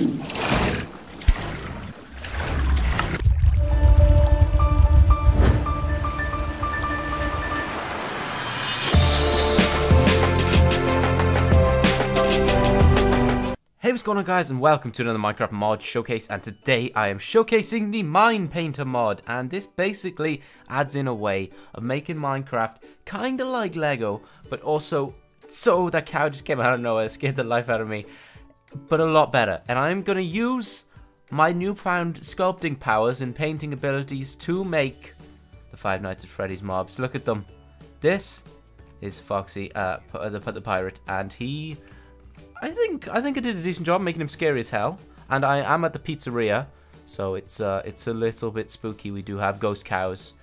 Hey, what's going on guys, and welcome to another Minecraft mod showcase, and today I am showcasing the Mine Painter mod, and this basically adds in a way of making Minecraft kinda like Lego, but also, so that cow just came out of nowhere, scared the life out of me, but a lot better. And I'm gonna use my newfound sculpting powers and painting abilities to make the Five Nights at Freddy's mobs. Look at them. This is Foxy, the pirate, and he... I think I did a decent job making him scary as hell, and I am at the pizzeria, so it's a little bit spooky. We do have ghost cows.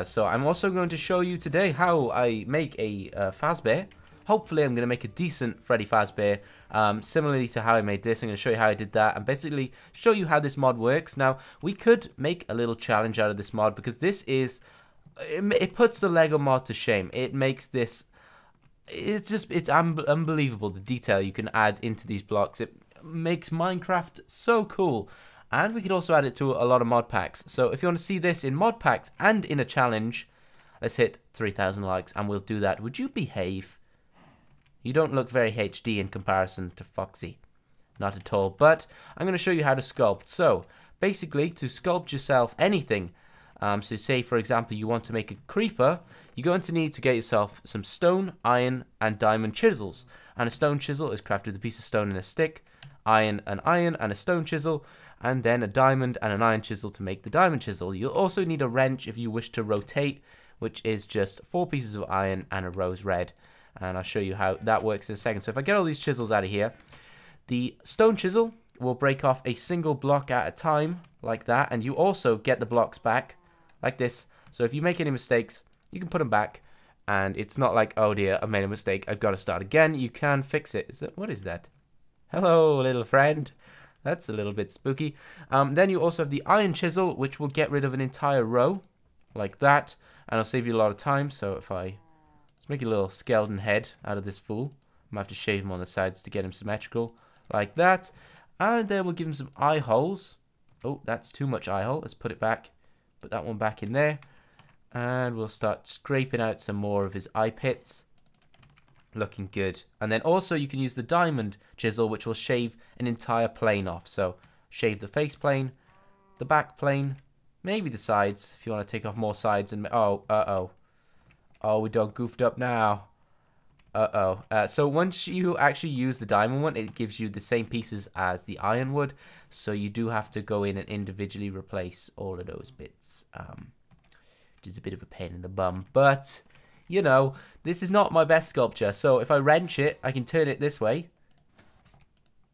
So I'm also going to show you today how I make a Fazbear. Hopefully I'm going to make a decent Freddy Fazbear, similarly to how I made this. I'm going to show you how I did that, and basically show you how this mod works. Now, we could make a little challenge out of this mod, because this is, it puts the Lego mod to shame. It makes this... It's unbelievable the detail you can add into these blocks. It makes Minecraft so cool, and we could also add it to a lot of mod packs. So if you want to see this in mod packs and in a challenge, let's hit 3,000 likes and we'll do that. Would you behave? You don't look very HD in comparison to Foxy, not at all. But I'm going to show you how to sculpt. So basically, to sculpt yourself anything, so say for example you want to make a creeper, you're going to need to get yourself some stone, iron, and diamond chisels. And a stone chisel is crafted with a piece of stone and a stick, iron, and a stone chisel, and then a diamond and an iron chisel to make the diamond chisel. You'll also need a wrench if you wish to rotate, which is just 4 pieces of iron and a rose red. And I'll show you how that works in a second. So if I get all these chisels out of here, the stone chisel will break off a single block at a time, like that, and you also get the blocks back, like this. So if you make any mistakes, you can put them back, and it's not like, oh dear, I made a mistake, I've got to start again. You can fix it. What is that? Hello, little friend. That's a little bit spooky. Then you also have the iron chisel, which will get rid of an entire row, like that, and it'll save you a lot of time. So if let's make a little skeleton head out of this fool. I might have to shave him on the sides to get him symmetrical, like that. And then we'll give him some eye holes. Oh, that's too much eye hole. Let's put it back. Put that one back in there. And we'll start scraping out some more of his eye pits. Looking good. And then also you can use the diamond chisel, which will shave an entire plane off. So shave the face plane, the back plane, maybe the sides if you want to take off more sides. And oh, we done goofed up now. So once you actually use the diamond one, it gives you the same pieces as the iron would. So you do have to go in and individually replace all of those bits. Which is a bit of a pain in the bum, but you know, this is not my best sculpture. So if I wrench it, I can turn it this way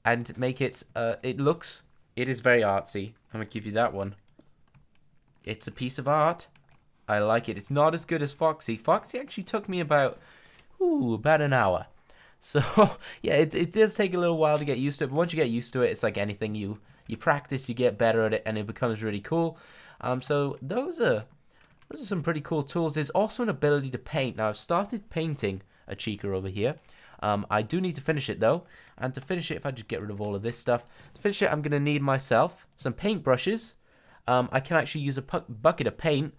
and make it, it is very artsy. I'm gonna give you that one. It's a piece of art. I like it. It's not as good as Foxy. Foxy actually took me about an hour. So yeah, it does take a little while to get used to it, but once you get used to it, it's like anything, you practice, you get better at it, and it becomes really cool. So those are some pretty cool tools. There's also an ability to paint. Now, I've started painting a Chica over here. I do need to finish it, though. And to finish it, if I just get rid of all of this stuff, to finish it, I'm going to need myself some paint brushes. I can actually use a bucket of paint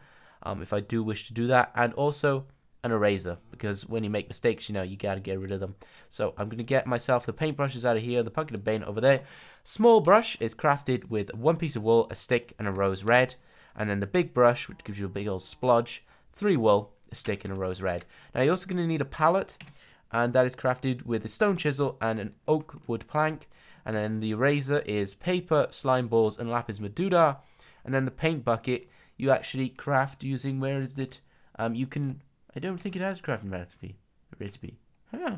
if I do wish to do that. And also an eraser, because when you make mistakes, you know, you got to get rid of them. So I'm going to get myself the paint brushes out of here, the bucket of paint over there. Small brush is crafted with 1 piece of wool, a stick, and a rose red. And then the big brush, which gives you a big old splodge, 3 wool, a stick, and a rose red. Now you're also going to need a palette, and that is crafted with a stone chisel and an oak wood plank. And then the eraser is paper, slime balls, and lapis madura. And then the paint bucket, you actually craft using, where is it? You can, I don't think it has a crafting recipe. Huh.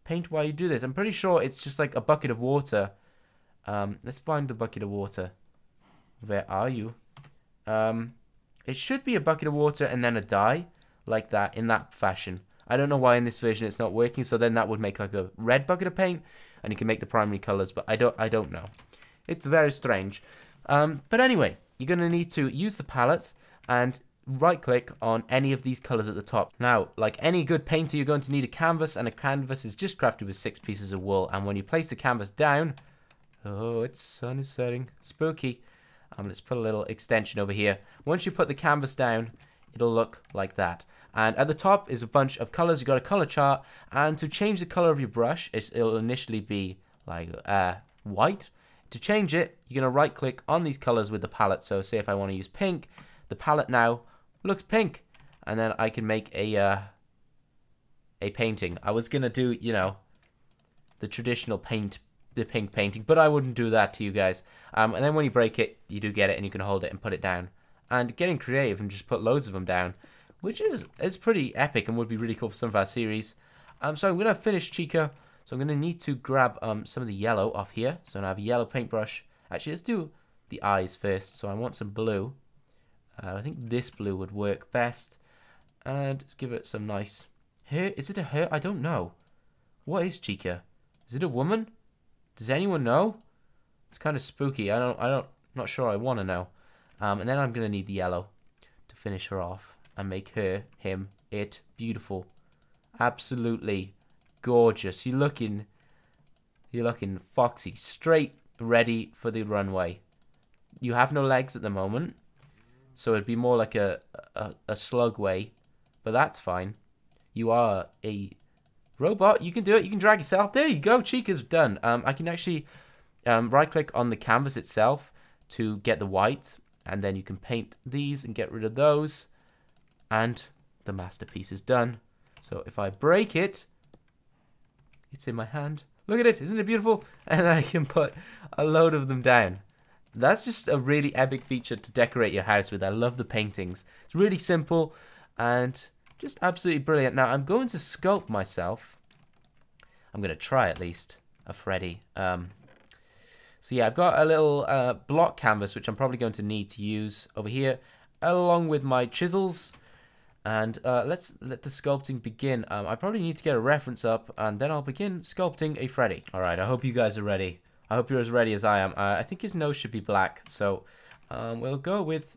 Paint while you do this. I'm pretty sure it's just like a bucket of water. Let's find the bucket of water. Where are you? It should be a bucket of water and then a dye, like that, in that fashion. I don't know why in this version it's not working, so then that would make like a red bucket of paint, and you can make the primary colors, but I don't know. It's very strange. But anyway, you're going to need to use the palette and right-click on any of these colors at the top. Now, like any good painter, you're going to need a canvas, and a canvas is just crafted with 6 pieces of wool, and when you place the canvas down, Oh, it's sun is setting. Spooky. Let's put a little extension over here. Once you put the canvas down, it'll look like that. And at the top is a bunch of colors. You've got a color chart. And to change the color of your brush, it'll initially be like white. To change it, you're going to right click on these colors with the palette. So say if I want to use pink, the palette now looks pink. And then I can make a painting. I was going to do, you know, the traditional pink painting, but I wouldn't do that to you guys. And then when you break it, you do get it, and you can hold it and put it down. And getting creative and just put loads of them down, which is pretty epic and would be really cool for some of our series. So I'm gonna finish Chica. So I'm gonna need to grab some of the yellow off here. So I'm gonna have a yellow paintbrush. Actually, let's do the eyes first. So I want some blue. I think this blue would work best. And let's give it some nice hair. Is it a hair? I don't know. What is Chica? Is it a woman? Does anyone know? It's kind of spooky. Not sure I want to know. And then I'm gonna need the yellow to finish her off and make her, him, it beautiful. Absolutely gorgeous. You're looking Foxy, straight ready for the runway. You have no legs at the moment, so it'd be more like a slug way, but that's fine. You are a robot, you can do it, you can drag yourself. There you go, Chica's done. I can actually right click on the canvas itself to get the white, and then you can paint these and get rid of those, and the masterpiece is done. So if I break it, it's in my hand. Look at it, isn't it beautiful? And then I can put a load of them down. That's just a really epic feature to decorate your house with. I love the paintings. It's really simple and just absolutely brilliant. Now, I'm going to sculpt myself. I'm going to try at least a Freddy. So yeah, I've got a little block canvas, which I'm probably going to need to use over here, along with my chisels. And let's let the sculpting begin. I probably need to get a reference up, and then I'll begin sculpting a Freddy. Alright, I hope you guys are ready. I hope you're as ready as I am. I think his nose should be black, so we'll go with...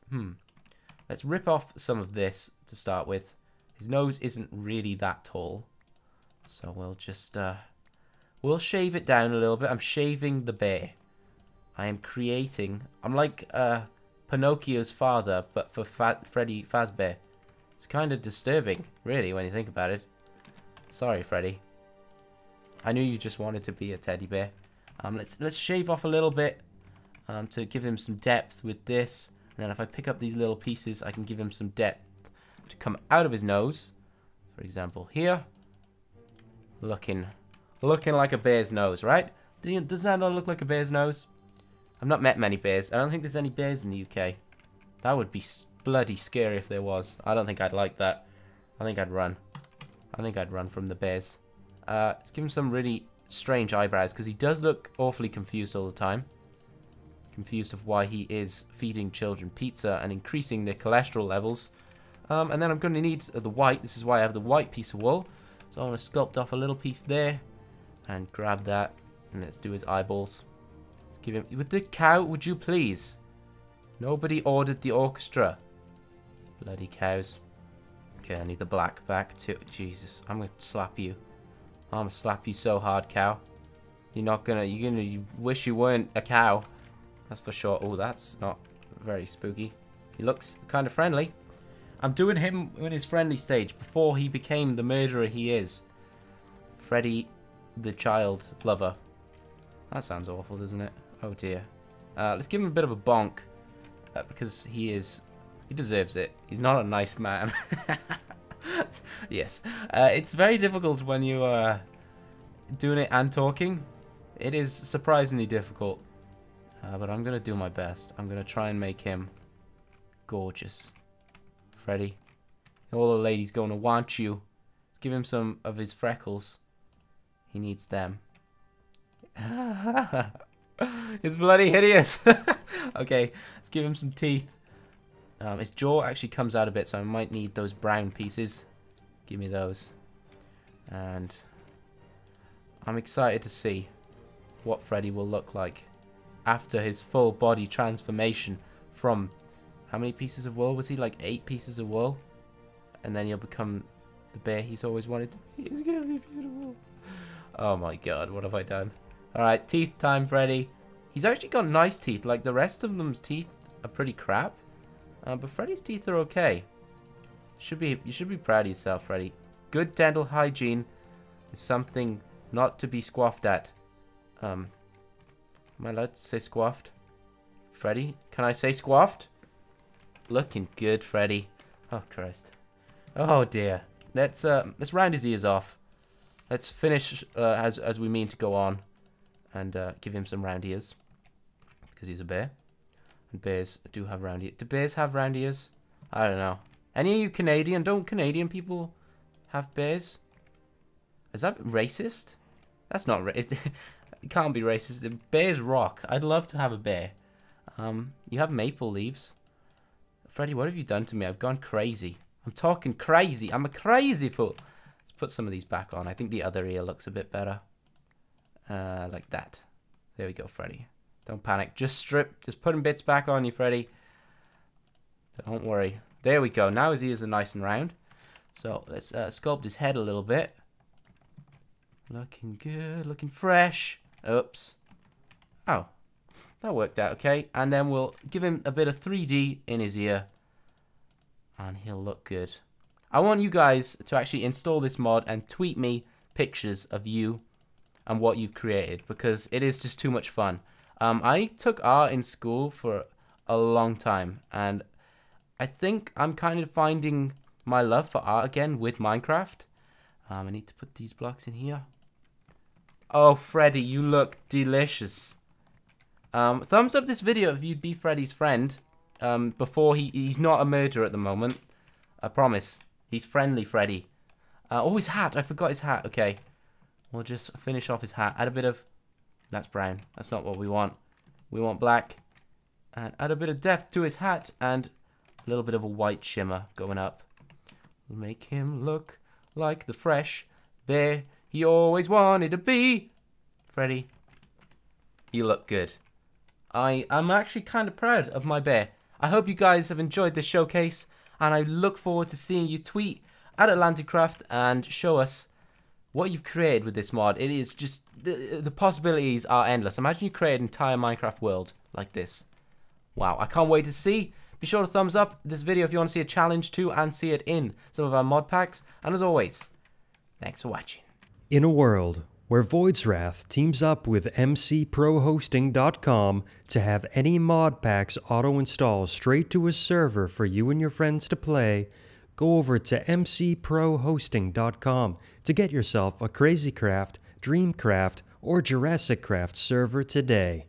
Let's rip off some of this to start with. His nose isn't really that tall, so we'll just... we'll shave it down a little bit. I'm shaving the bear. I am creating... I'm like Pinocchio's father, but for Freddy Fazbear. It's kind of disturbing, really, when you think about it. Sorry, Freddy. I knew you just wanted to be a teddy bear. Let's shave off a little bit to give him some depth with this. And then if I pick up these little pieces, I can give him some depth to come out of his nose. For example, here. Looking like a bear's nose, right? Does that not look like a bear's nose? I've not met many bears. I don't think there's any bears in the UK. That would be bloody scary if there was. I don't think I'd like that. I think I'd run. I think I'd run from the bears. Let's give him some really strange eyebrows, because he does look awfully confused all the time. Confused of why he is feeding children pizza and increasing their cholesterol levels. And then I'm going to need the white. This is why I have the white piece of wool. So I want to sculpt off a little piece there and grab that. And let's do his eyeballs. Let's give him... With the cow, would you please? Nobody ordered the orchestra. Bloody cows. Okay, I need the black back too. Jesus, I'm going to slap you. I'm going to slap you so hard, cow. You're gonna wish you weren't a cow. That's for sure. Oh, that's not very spooky. He looks kind of friendly. I'm doing him in his friendly stage before he became the murderer he is. Freddy, the child lover. That sounds awful, doesn't it? Oh dear. Let's give him a bit of a bonk. Because he deserves it. He's not a nice man. Yes. It's very difficult when you are doing it and talking. It is surprisingly difficult. But I'm going to do my best. I'm going to try and make him gorgeous. Freddy. All the ladies going to want you. Let's give him some of his freckles. He needs them. It's bloody hideous. Okay, let's give him some teeth. His jaw actually comes out a bit, so I might need those brown pieces. Give me those. And I'm excited to see what Freddy will look like after his full body transformation from... How many pieces of wool was he? Like 8 pieces of wool? And then he'll become the bear he's always wanted to be. He's gonna be beautiful. Oh my god, what have I done? Alright, teeth time, Freddy. He's actually got nice teeth. Like, the rest of them's teeth are pretty crap. But Freddy's teeth are okay. You should be proud of yourself, Freddy. Good dental hygiene is something not to be squaffed at. Am I allowed to say squaffed? Freddy, can I say squaffed? Looking good, Freddy. Oh, Christ. Oh, dear. Let's round his ears off. Let's finish as we mean to go on. And give him some round ears. Because he's a bear. And bears do have round ears. Do bears have round ears? I don't know. Any of you Canadian? Don't Canadian people have bears? Is that racist? That's not racist. It can't be racist. The bears rock. I'd love to have a bear. You have maple leaves. Freddy, what have you done to me? I've gone crazy. I'm talking crazy. I'm a crazy fool. Let's put some of these back on. I think the other ear looks a bit better. Like that. There we go, Freddy. Don't panic. Just strip. Just putting bits back on you, Freddy. Don't worry. There we go. Now his ears are nice and round. So let's sculpt his head a little bit. Looking good. Looking fresh. Oops. Oh. That worked out okay. And then we'll give him a bit of 3D in his ear. And he'll look good. I want you guys to actually install this mod and tweet me pictures of you and what you've created. Because it is just too much fun. I took art in school for a long time. And I think I'm kind of finding my love for art again with Minecraft. I need to put these blocks in here. Oh, Freddy, you look delicious. Thumbs up this video if you'd be Freddy's friend. Before he's not a murderer at the moment. I promise. He's friendly, Freddy. Oh, his hat. I forgot his hat. Okay. We'll just finish off his hat. Add a bit of... That's brown. That's not what we want. We want black. And add a bit of depth to his hat. And a little bit of a white shimmer going up. We'll make him look like the fresh bear he always wanted to be. Freddy, you look good. I'm actually kind of proud of my bear. I hope you guys have enjoyed this showcase. And I look forward to seeing you tweet at AtlanticCraft and show us what you've created with this mod. It is just... The possibilities are endless. Imagine you create an entire Minecraft world like this. Wow, I can't wait to see. Be sure to thumbs up this video if you want to see a challenge too and see it in some of our mod packs. And as always, thanks for watching. In a world where Void's Wrath teams up with mcprohosting.com to have any mod packs auto-install straight to his server for you and your friends to play, go over to mcprohosting.com to get yourself a Crazycraft, Dreamcraft, or Jurassic Craft server today.